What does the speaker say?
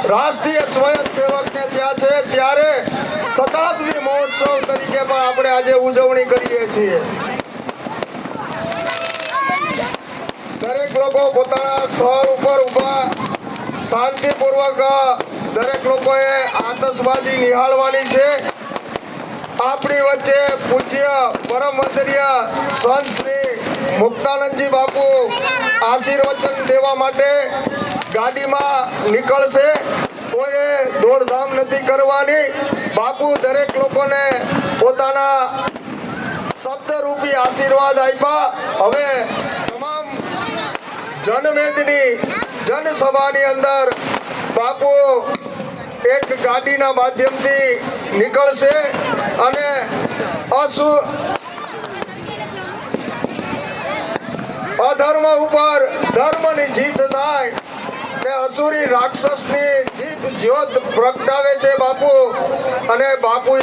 રાષ્ટ્રીય સ્વયંસેવકને ત્યાં છે, ત્યારે શતાબ્દી મહોત્સવ તરીકે પણ આપણે આજે ઉજવણી કરીએ છીએ. દરેક લોકો પોતાના સ્થળ ઉપર ઊભા શાંતિપૂર્વક દરેક લોકોએ આતશબાજી નિહાળવાની છે. આપણી વચ્ચે પૂજ્ય પરમ વંદનીય સંત શ્રી મુક્તાનંદજી બાપુ આશીર્વચન દેવા માટે ગાડીમાં નીકળશે. કોઈએ દોડધામ નથી કરવાની. બાપુ દરેક લોકોને પોતાના શબ્દરૂપી આશીર્વાદ આપ્યા. હવે તમામ જનમેદની જનસભાની અંદર બાપુ એક ગાડીના માધ્યમથી નીકળશે અને અધર્મ ઉપર ધર્મની જીત થાય ને અસુરી રાક્ષસની જીત જ્યોત પ્રગટાવે છે બાપુ. અને બાપુ